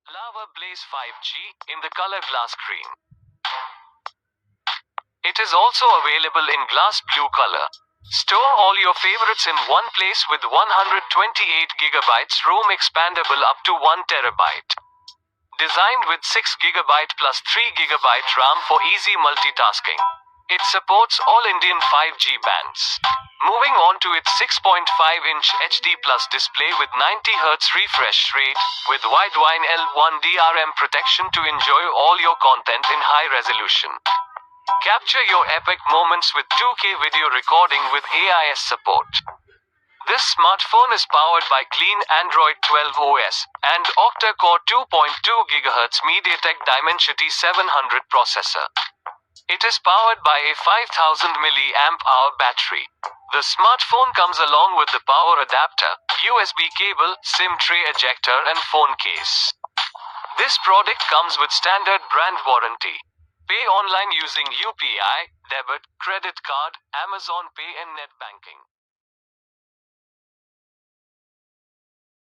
Lava Blaze 5G in the color glass green. It is also available in glass blue color. Store all your favorites in one place with 128GB ROM expandable up to 1TB. Designed with 6GB plus 3GB RAM for easy multitasking. It supports all Indian 5G bands. Moving on to its 6.5-inch HD plus display with 90Hz refresh rate, with widewine L1 DRM protection to enjoy all your content in high resolution. Capture your epic moments with 2K video recording with AIS support. This smartphone is powered by clean Android 12 OS and octa-core 2.2 GHz MediaTek Dimensity 700 processor. It is powered by a 5000 mAh battery. The smartphone comes along with the power adapter, USB cable, SIM tray ejector and phone case. This product comes with standard brand warranty. Pay online using UPI, debit, credit card, Amazon Pay and net banking.